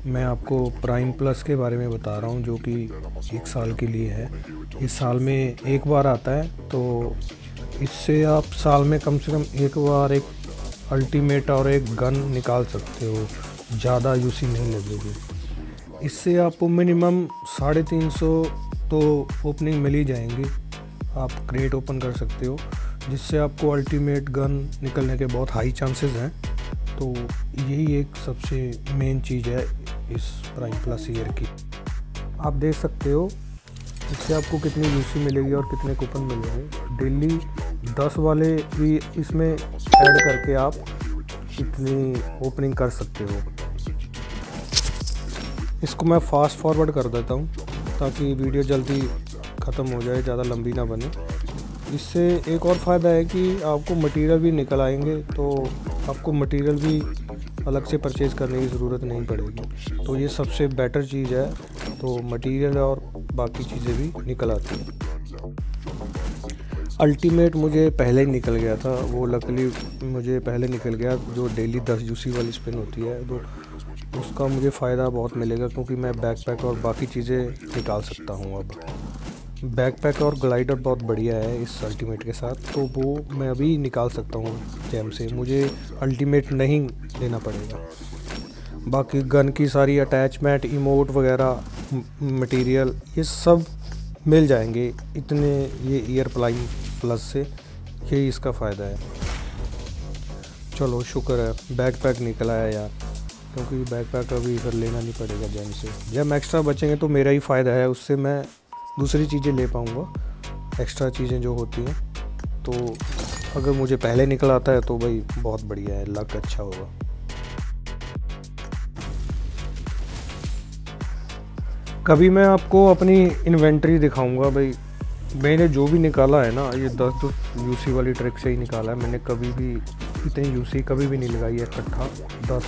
मैं आपको prime plus के बारे में बता रहा हूँ, जो कि 1 साल के लिए है। इस साल में एक बार आता है, तो इससे आप साल में कम से कम एक बार एक अल्टीमेट और एक गन निकाल सकते हो। ज़्यादा यूसी नहीं लगेगी। इससे आपको मिनिमम 350 तो ओपनिंग मिल ही जाएंगी। आप क्रेट ओपन कर सकते हो, जिससे आपको अल्टीमेट गन निकलने के बहुत हाई चांसेस हैं। तो यही एक सबसे मेन चीज़ है इस प्राइम प्लस ईयर की। आप देख सकते हो इससे आपको कितनी यूसी मिलेगी और कितने कूपन मिलेंगे। डेली 10 वाले भी इसमें ऐड करके आप इतनी ओपनिंग कर सकते हो। इसको मैं फास्ट फॉरवर्ड कर देता हूँ ताकि वीडियो जल्दी ख़त्म हो जाए, ज़्यादा लंबी ना बने। इससे एक और फ़ायदा है कि आपको मटेरियल भी निकल आएंगे, तो आपको मटेरियल भी अलग से परचेज़ करने की ज़रूरत नहीं पड़ेगी। तो ये सबसे बेटर चीज़ है। तो मटेरियल और बाकी चीज़ें भी निकल आती हैं। अल्टीमेट मुझे पहले ही निकल गया था, वो लकीली मुझे पहले निकल गया, जो डेली 10 यूसी वाली स्पिन होती है। तो उसका मुझे फ़ायदा बहुत मिलेगा, क्योंकि मैं बैकपैक और बाकी चीज़ें निकाल सकता हूँ। अब बैकपैक और ग्लाइडर बहुत बढ़िया है इस अल्टीमेट के साथ, तो वो मैं अभी निकाल सकता हूँ जेम से। मुझे अल्टीमेट नहीं लेना पड़ेगा। बाकी गन की सारी अटैचमेंट, इमोट वगैरह, मटेरियल, ये सब मिल जाएंगे इतने ये ईयर प्राइम प्लस से। यही इसका फ़ायदा है। चलो शुक्र है बैकपैक निकला है यार, क्योंकि बैकपैक अभी फिर लेना नहीं पड़ेगा जेम से। जेम एक्स्ट्रा बचेंगे तो मेरा ही फ़ायदा है, उससे मैं दूसरी चीज़ें ले पाऊँगा, एक्स्ट्रा चीज़ें जो होती हैं। तो अगर मुझे पहले निकल आता है तो भाई बहुत बढ़िया है, लक अच्छा होगा। कभी मैं आपको अपनी इन्वेंट्री दिखाऊंगा। भाई मैंने जो भी निकाला है ना, ये 10 यूसी वाली ट्रिक से ही निकाला है। मैंने कभी भी इतनी यूसी कभी भी नहीं लगाई है इकट्ठा। 10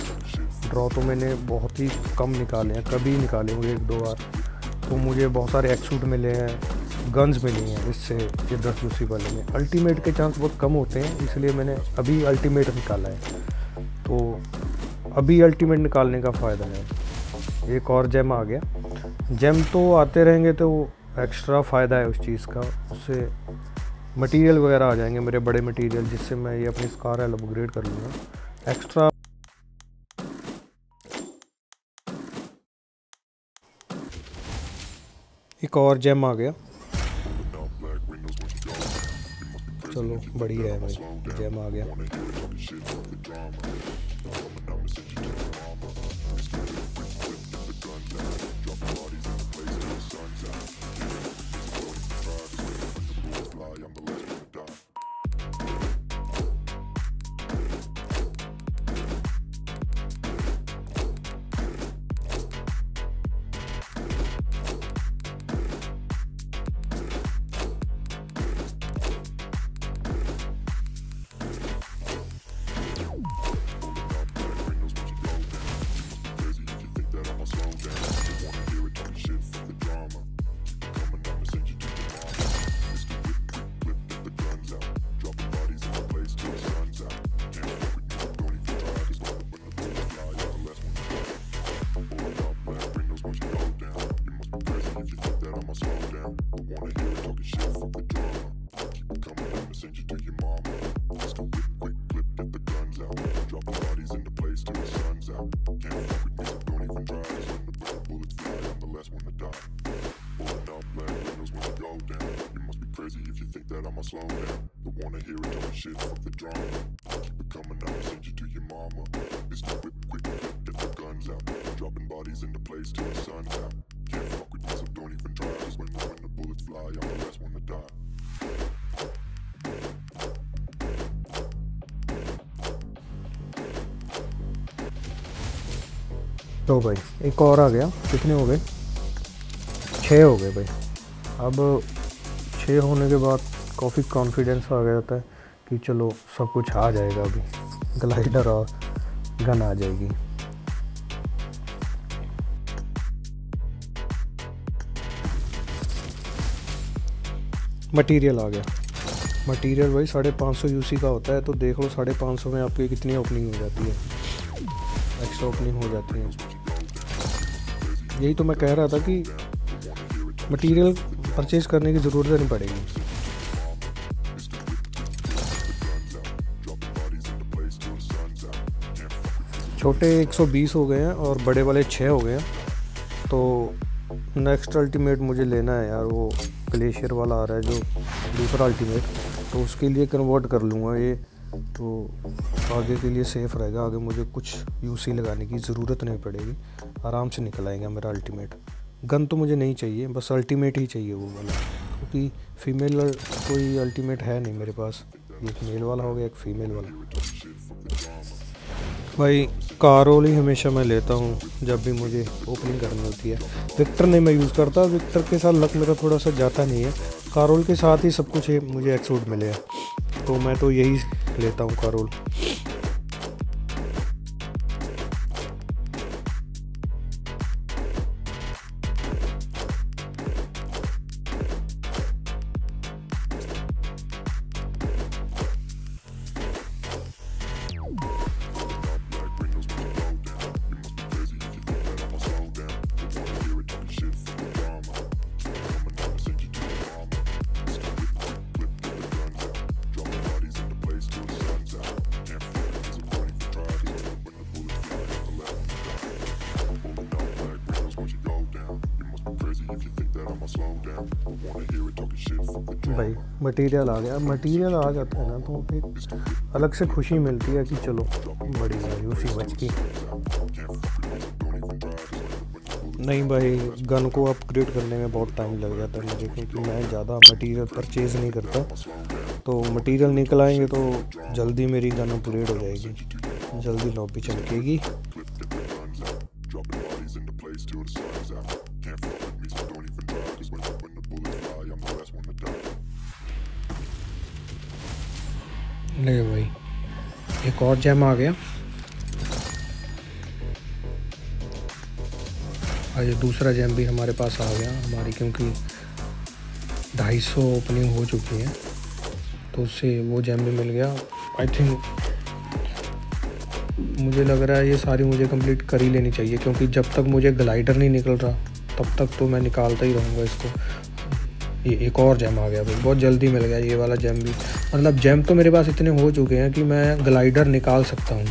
ड्रॉ तो मैंने बहुत ही कम निकाले हैं, कभी निकाले होंगे 1-2 बार। तो मुझे बहुत सारे एक्सूट मिले हैं, गन्स मिली हैं इससे। ये 10 यूसी वाले में अल्टीमेट के चांस बहुत कम होते हैं, इसलिए मैंने अभी अल्टीमेट निकाला है। तो अभी अल्टीमेट निकालने का फ़ायदा है। एक और जेम आ गया। जेम तो आते रहेंगे, तो एक्स्ट्रा फ़ायदा है उस चीज़ का। उससे मटेरियल वगैरह आ जाएंगे मेरे बड़े मटेरियल, जिससे मैं ये अपनी स्कार अपग्रेड कर लूँगा एक्स्ट्रा। एक और जेम आ गया। चलो बढ़िया है भाई, जेम आ गया। If you think that I'ma slow down, don't wanna hear it, talking shit, fuck the drama. Keep it coming, I'ma send you to your mama. Mr. Whip, quick, get the guns out. Dropping bodies in the place till the sun's out. Can't fuck with me, so don't even try. Cause when the bullets fly, I'm the last one to die. तो भाई एक और आ गया। कितने हो गए? 6 हो गए भाई। अब 6 होने के बाद काफ़ी कॉन्फिडेंस आ गया था कि चलो सब कुछ आ जाएगा। अभी ग्लाइडर और गन आ जाएगी। मटेरियल आ गया। मटेरियल भाई 550 यूसी का होता है, तो देख लो 550 में आपकी कितनी ओपनिंग हो जाती है, एक्स्ट्रा ओपनिंग हो जाती है। यही तो मैं कह रहा था कि मटेरियल परचेज़ करने की ज़रूरत नहीं पड़ेगी। छोटे 120 हो गए हैं और बड़े वाले 6 हो गए हैं। तो नेक्स्ट अल्टीमेट मुझे लेना है यार, वो ग्लेशियर वाला आ रहा है जो दूसरा अल्टीमेट, तो उसके लिए कन्वर्ट कर लूँगा ये, तो आगे के लिए सेफ़ रहेगा। आगे मुझे कुछ यूसी लगाने की ज़रूरत नहीं पड़ेगी, आराम से निकल आएगा मेरा अल्टीमेट। गन तो मुझे नहीं चाहिए, बस अल्टीमेट ही चाहिए वो वाला, क्योंकि फीमेल कोई अल्टीमेट है नहीं मेरे पास। एक मेल वाला हो गया, एक फ़ीमेल वाला। भाई कारोल ही हमेशा मैं लेता हूँ जब भी मुझे ओपनिंग करनी होती है। विक्टर नहीं मैं यूज़ करता, विक्टर के साथ लक मेरा थोड़ा सा जाता नहीं है। कारोल के साथ ही सब कुछ मुझे एक्सूट मिले हैं, तो मैं तो यही लेता हूँ कारोल। भाई मटेरियल आ गया, मटेरियल आ जाता है ना तो एक अलग से खुशी मिलती है कि चलो बड़ी भाई उसी बच की। नहीं भाई, गन को अपग्रेड करने में बहुत टाइम लग जाता है मुझे, क्योंकि मैं ज़्यादा मटेरियल परचेज़ नहीं करता। तो मटेरियल निकल आएंगे तो जल्दी मेरी गन अपग्रेड हो जाएगी, जल्दी लॉबी चमकेगी। नहीं भाई, एक और जैम आ गया। और ये दूसरा जैम भी हमारे पास आ गया हमारी, क्योंकि 250 ओपनिंग हो चुकी है, तो उससे वो जैम भी मिल गया। आई थिंक मुझे लग रहा है ये सारी मुझे कंप्लीट कर ही लेनी चाहिए, क्योंकि जब तक मुझे ग्लाइडर नहीं निकल रहा तब तक तो मैं निकालता ही रहूँगा इसको। ये एक और जैम आ गया भाई, बहुत जल्दी मिल गया ये वाला जैम भी। मतलब जैम तो मेरे पास इतने हो चुके हैं कि मैं ग्लाइडर निकाल सकता हूँ,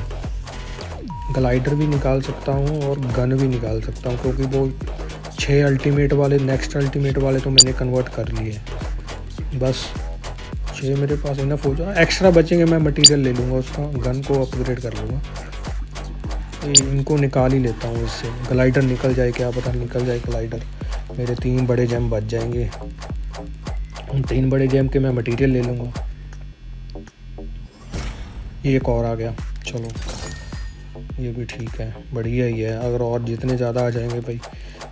ग्लाइडर भी निकाल सकता हूँ और गन भी निकाल सकता हूँ, क्योंकि वो 6 अल्टीमेट वाले, नेक्स्ट अल्टीमेट वाले तो मैंने कन्वर्ट कर लिए। बस 6 मेरे पास इनफ हो जाए, एक्स्ट्रा बचेंगे मैं मटेरियल ले लूँगा, उसका गन को अपग्रेड कर लूँगा। इनको निकाल ही लेता हूँ इससे, ग्लाइडर निकल जाए, क्या पता निकल जाए ग्लाइडर। मेरे 3 बड़े जैम बच जाएंगे, उन 3 बड़े जैम के मैं मटेरियल ले लूँगा। ये एक और आ गया, चलो ये भी ठीक है, बढ़िया ही है। अगर और जितने ज़्यादा आ जाएंगे भाई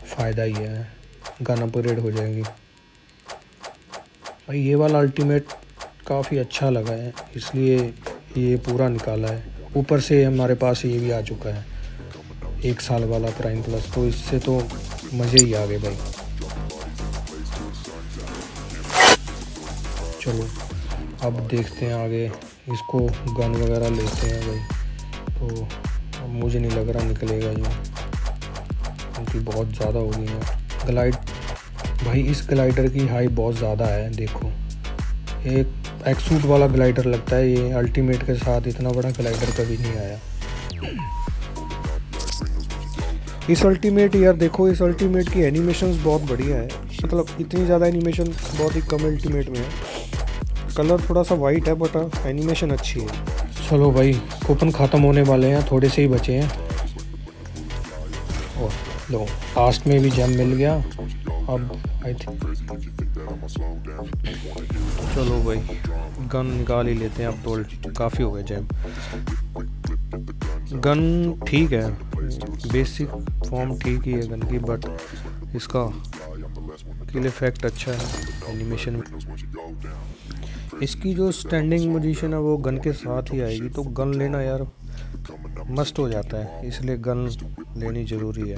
फ़ायदा ही है, गन अपग्रेड हो जाएंगी। भाई ये वाला अल्टीमेट काफ़ी अच्छा लगा है, इसलिए ये पूरा निकाला है। ऊपर से हमारे पास ये भी आ चुका है 1 साल वाला प्राइम प्लस, तो इससे तो मज़े ही आ गए भाई। चलो अब देखते हैं आगे, इसको गन वगैरह लेते हैं भाई। तो अब मुझे नहीं लग रहा निकलेगा ये, क्योंकि बहुत ज़्यादा हो गई है ग्लाइड। भाई इस ग्लाइडर की हाइट बहुत ज़्यादा है, देखो एक एक्सूट वाला ग्लाइडर लगता है ये, अल्टीमेट के साथ इतना बड़ा ग्लाइडर कभी नहीं आया। इस अल्टीमेट यार देखो, इस अल्टीमेट की एनिमेशंस बहुत बढ़िया है, मतलब इतनी ज़्यादा एनिमेशन बहुत ही कम अल्टीमेट में है। कलर थोड़ा सा वाइट है बट एनिमेशन अच्छी है। चलो भाई कूपन ख़त्म होने वाले हैं, थोड़े से ही बचे हैं। और लो लास्ट में भी जैम मिल गया। अब आई थिंक चलो भाई गन निकाल ही लेते हैं, अब तो काफ़ी हो गए जैम। गन ठीक है, बेसिक फॉर्म ठीक ही है गन की, बट इसका किल इफेक्ट अच्छा है, एनिमेशन। इसकी जो स्टैंडिंग पोजीशन है वो गन के साथ ही आएगी, तो गन लेना यार मस्ट हो जाता है, इसलिए गन लेनी ज़रूरी है।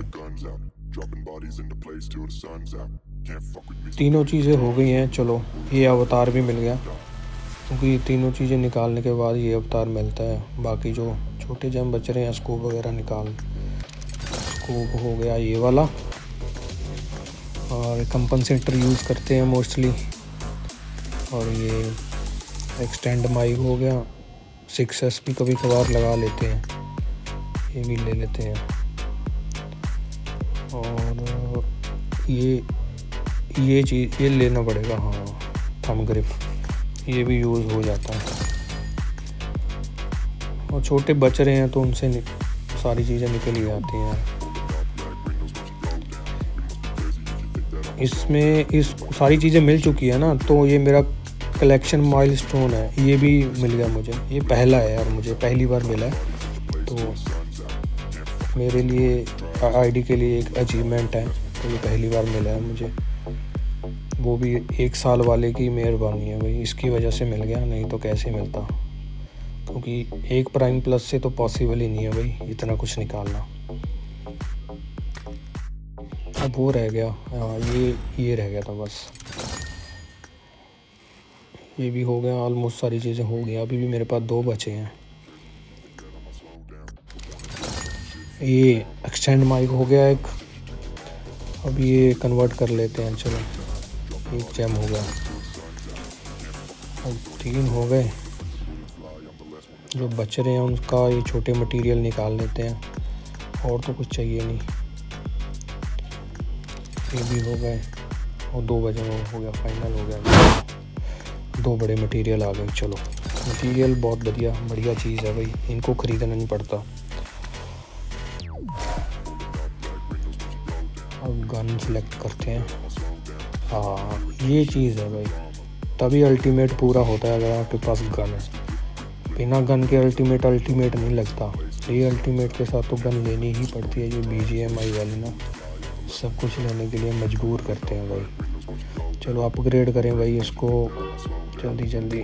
तीनों चीज़ें हो गई हैं, चलो ये अवतार भी मिल गया, क्योंकि तीनों चीज़ें निकालने के बाद ये अवतार मिलता है। बाकी जो छोटे जैम बच रहे हैं, स्कोप वगैरह निकाल, स्कोप हो गया ये वाला, और कंपनसेटर यूज़ करते हैं मोस्टली। और ये एक्सटेंड माइक हो गया, 6S भी कभी कभार लगा लेते हैं, ये भी ले लेते हैं। और ये चीज़ ये लेना पड़ेगा, हाँ, थंब ग्रिप, ये भी यूज़ हो जाता है। और छोटे बच रहे हैं तो उनसे सारी चीज़ें निकल ही आती हैं। इसमें इस सारी चीज़ें मिल चुकी है ना, तो ये मेरा कलेक्शन माइलस्टोन है, ये भी मिल गया मुझे। ये पहला है यार, मुझे पहली बार मिला है, तो मेरे लिए आईडी के लिए एक अचीवमेंट है। तो ये पहली बार मिला है मुझे, वो भी 1 साल वाले की मेहरबानी है भाई, इसकी वजह से मिल गया, नहीं तो कैसे मिलता, क्योंकि 1 प्राइम प्लस से तो पॉसिबल ही नहीं है भाई इतना कुछ निकालना। अब वो रह गया, हाँ, ये रह गया था बस। ये भी हो गया, ऑलमोस्ट सारी चीज़ें हो गई। अभी भी मेरे पास 2 बचे हैं। ये एक्सटेंड माइक हो गया एक, अब ये कन्वर्ट कर लेते हैं। चलो, 1 जैम हो गया, अब 3 हो गए। जो बच रहे हैं उनका ये छोटे मटेरियल निकाल लेते हैं, और तो कुछ चाहिए नहीं। ये भी हो गए, और 2 बजे हो गया, फाइनल हो गया। 2 बड़े मटेरियल आ गए। चलो, मटेरियल बहुत बढ़िया चीज़ है भाई, इनको ख़रीदना नहीं पड़ता। अब गन सेलेक्ट करते हैं। हाँ, ये चीज़ है भाई, तभी अल्टीमेट पूरा होता है अगर आपके पास गन है। बिना गन के अल्टीमेट नहीं लगता। ये अल्टीमेट के साथ तो गन लेनी ही पड़ती है। ये BGMI वाली ना सब कुछ लेने के लिए मजबूर करते हैं भाई। चलो अपग्रेड करें भाई इसको जल्दी।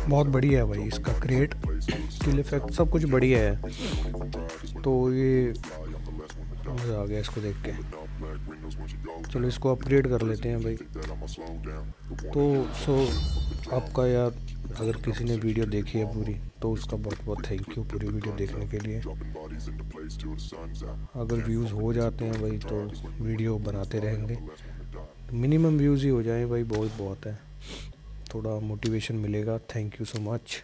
बहुत बढ़िया है भाई, इसका क्रिएट किल इफेक्ट सब कुछ बढ़िया है। तो ये मज़ा आ गया इसको देख के। चलो इसको अपग्रेड कर लेते हैं भाई। तो आपका यार, अगर किसी ने वीडियो देखी है पूरी तो उसका बहुत बहुत थैंक यू पूरी वीडियो देखने के लिए। अगर व्यूज़ हो जाते हैं भाई तो वीडियो बनाते रहेंगे। मिनिमम व्यूज़ ही हो जाए भाई, बहुत है, थोड़ा मोटिवेशन मिलेगा। Thank you so much.